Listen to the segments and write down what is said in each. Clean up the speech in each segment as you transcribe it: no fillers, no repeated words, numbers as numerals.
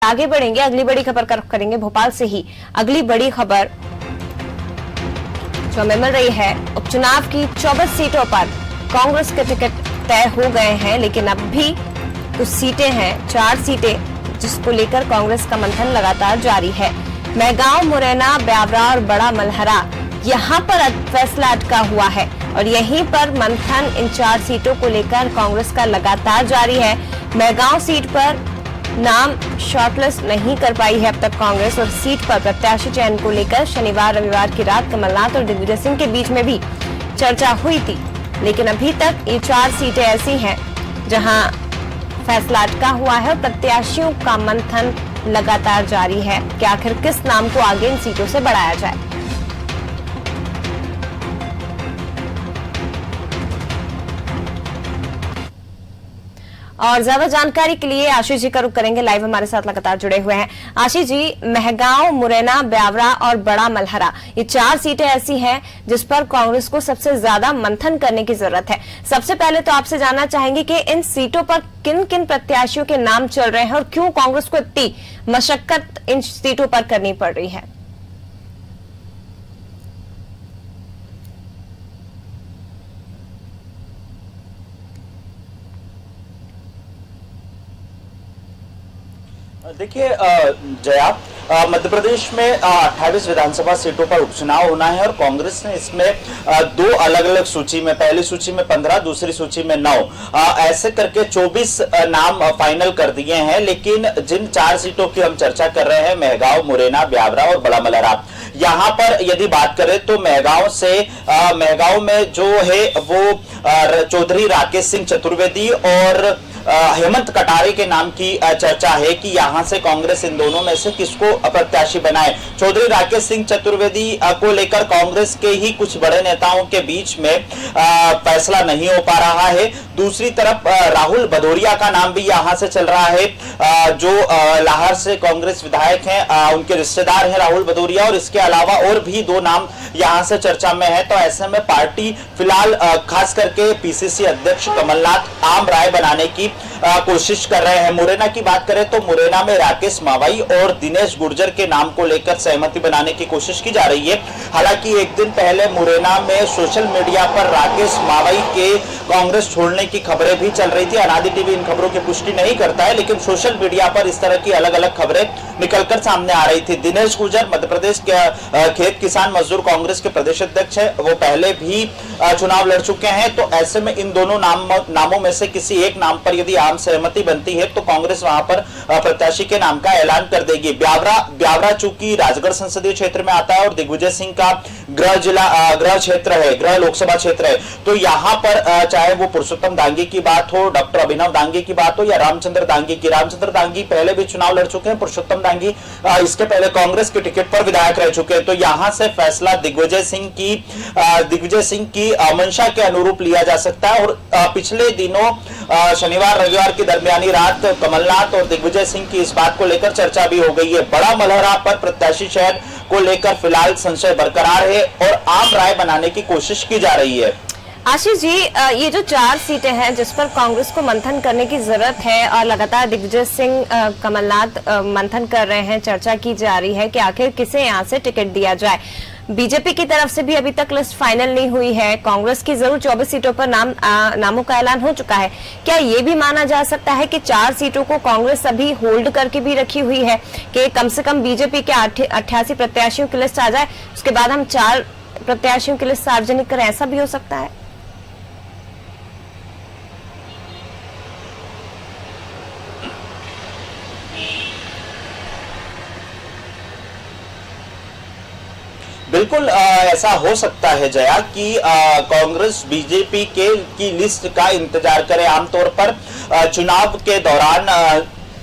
आगे बढ़ेंगे, अगली बड़ी खबर का रुख करेंगे भोपाल से ही। अगली बड़ी खबर जो हमें मिल रही है, उपचुनाव की 24 सीटों पर कांग्रेस के टिकट तय हो गए हैं, लेकिन अब भी कुछ सीटें हैं, 4 सीटें, जिसको लेकर कांग्रेस का मंथन लगातार जारी है। मेहगांव, मुरैना, ब्यावरा और बड़ा मलहरा, यहां पर फैसला अटका हुआ है और यहीं पर मंथन इन 4 सीटों को लेकर कांग्रेस का लगातार जारी है। मेहगांव सीट पर नाम शॉर्टलिस्ट नहीं कर पाई है अब तक कांग्रेस, और सीट पर प्रत्याशी चयन को लेकर शनिवार रविवार की रात कमलनाथ और दिग्विजय सिंह के बीच में भी चर्चा हुई थी, लेकिन अभी तक ये 4 सीटें ऐसी हैं जहां फैसला अटका हुआ है और प्रत्याशियों का मंथन लगातार जारी है कि आखिर किस नाम को आगे इन सीटों से बढ़ाया जाए। और ज्यादा जानकारी के लिए आशीष जी का रुख करेंगे, लाइव हमारे साथ लगातार जुड़े हुए हैं। आशीष जी, मेहगांव, मुरैना, ब्यावरा और बड़ा मलहरा, ये 4 सीटें ऐसी हैं जिस पर कांग्रेस को सबसे ज्यादा मंथन करने की जरूरत है। सबसे पहले तो आपसे जानना चाहेंगे कि इन सीटों पर किन किन प्रत्याशियों के नाम चल रहे हैं और क्यों कांग्रेस को इतनी मशक्कत इन सीटों पर करनी पड़ रही है। देखिए जया, मध्य प्रदेश में 28 विधानसभा सीटों पर उपचुनाव होना है और कांग्रेस ने इसमें 2 अलग अलग सूची में, पहली सूची में 15, दूसरी सूची में 9, ऐसे करके 24 नाम फाइनल कर दिए हैं। लेकिन जिन 4 सीटों की हम चर्चा कर रहे हैं, मेहगांव, मुरैना, ब्यावरा और बड़ा मलहरा, यहां पर यदि बात करें तो मेहगांव में जो है वो चौधरी राकेश सिंह चतुर्वेदी और हेमंत कटारे के नाम की चर्चा है कि यहां से कांग्रेस इन दोनों में से किसको प्रत्याशी बनाए। चौधरी राकेश सिंह चतुर्वेदी को लेकर कांग्रेस के ही कुछ बड़े नेताओं के बीच में फैसला नहीं हो पा रहा है। दूसरी तरफ राहुल भदौरिया का नाम भी यहां से चल रहा है, जो लाहौर से कांग्रेस विधायक हैं, उनके रिश्तेदार हैं राहुल भदौरिया, और इसके अलावा और भी 2 नाम यहां से चर्चा में है। तो ऐसे में पार्टी फिलहाल खास करके पीसीसी अध्यक्ष कमलनाथ आम राय बनाने की कोशिश कर रहे हैं। मुरैना की बात करें तो मुरैना में राकेश मावाई और दिनेश गुर्जर के नाम को लेकर सहमति बनाने की कोशिश की जा रही है। हालांकि एक दिन पहले मुरैना में सोशल मीडिया पर राकेश मावाई के कांग्रेस छोड़ने की खबरें भी चल रही थी। अनादि टीवी इन खबरों की पुष्टि नहीं करता है, लेकिन सोशल मीडिया पर इस तरह की अलग अलग खबरें निकलकर सामने आ रही थी। दिनेश गुर्जर मध्य प्रदेश के खेत किसान मजदूर कांग्रेस के प्रदेश अध्यक्ष है, वो पहले भी चुनाव लड़ चुके हैं। तो ऐसे में इन दोनों नामों में से किसी एक नाम पर यदि आम सहमति बनती है तो कांग्रेस वहां पर प्रत्याशी के नाम का ऐलान कर देगी। ब्यावरा चूंकि राजगढ़ संसदीय क्षेत्र में आता है और दिग्विजय सिंह का गृह लोकसभा क्षेत्र है, तो यहां पर चाहे वो पुरुषोत्तम दांगी की बात हो, डॉक्टर अभिनव दांगी की बात हो या रामचंद्र दांगी पहले भी चुनाव लड़ चुके हैं। पुरुषोत्तम दांगी इसके पहले कांग्रेस के टिकट पर विधायक रह चुके हैं। तो यहां से फैसला दिग्विजय सिंह की मंशा के अनुरूप लिया जा सकता है। और पिछले दिनों शनिवार रविवार की दरमियानी रात कमलनाथ और दिग्विजय सिंह की इस बात को लेकर चर्चा भी हो गई है। बड़ा मलहरा पर प्रत्याशी चयन को लेकर फिलहाल संशय बरकरार है और आम राय बनाने की कोशिश की जा रही है। आशीष जी, ये जो 4 सीटें हैं जिस पर कांग्रेस को मंथन करने की जरूरत है और लगातार दिग्विजय सिंह कमलनाथ मंथन कर रहे हैं, चर्चा की जा रही है कि आखिर किसे यहां से टिकट दिया जाए। बीजेपी की तरफ से भी अभी तक लिस्ट फाइनल नहीं हुई है। कांग्रेस की जरूर 24 सीटों पर नामों का ऐलान हो चुका है। क्या ये भी माना जा सकता है कि 4 सीटों को कांग्रेस अभी होल्ड करके भी रखी हुई है कि कम से कम बीजेपी के 88 प्रत्याशियों की लिस्ट आ जाए, उसके बाद हम 4 प्रत्याशियों की लिस्ट सार्वजनिक करें, ऐसा भी हो सकता है? बिल्कुल ऐसा हो सकता है जया कि कांग्रेस बीजेपी की लिस्ट का इंतजार करे। आमतौर पर चुनाव के दौरान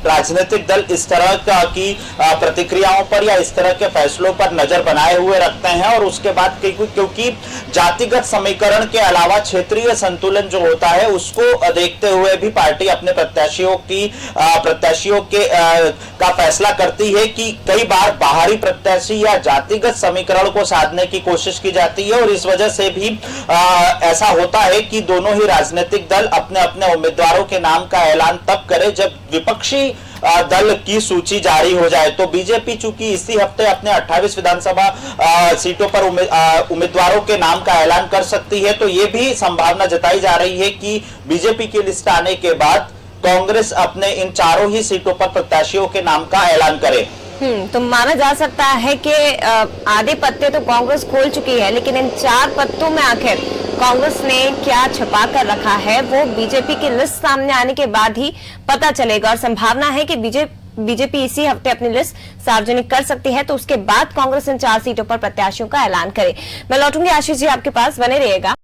राजनीतिक दल इस तरह की प्रतिक्रियाओं पर या इस तरह के फैसलों पर नजर बनाए हुए रखते हैं और उसके बाद क्योंकि जातिगत समीकरण के अलावा क्षेत्रीय संतुलन जो होता है उसको देखते हुए भी पार्टी अपने प्रत्याशियों के का फैसला करती है कि कई बार बाहरी प्रत्याशी या जातिगत समीकरण को साधने की कोशिश की जाती है और इस वजह से भी ऐसा होता है कि दोनों ही राजनीतिक दल अपने अपने उम्मीदवारों के नाम का ऐलान तब करे जब विपक्षी दल की सूची जारी हो जाए। तो बीजेपी चूंकि इसी हफ्ते अपने 28 विधानसभा सीटों पर उम्मीदवारों के नाम का ऐलान कर सकती है, तो ये भी संभावना जताई जा रही है कि बीजेपी की लिस्ट आने के बाद कांग्रेस अपने इन चारों ही सीटों पर प्रत्याशियों के नाम का ऐलान करे। तो माना जा सकता है कि आधे पत्ते तो कांग्रेस खोल चुकी है, लेकिन इन 4 पत्तों में आखिर कांग्रेस ने क्या छुपा कर रखा है वो बीजेपी की लिस्ट सामने आने के बाद ही पता चलेगा। और संभावना है कि बीजेपी इसी हफ्ते अपनी लिस्ट सार्वजनिक कर सकती है, तो उसके बाद कांग्रेस इन 4 सीटों पर प्रत्याशियों का ऐलान करे। मैं लौटूंगी आशीष जी आपके पास, बने रहिएगा।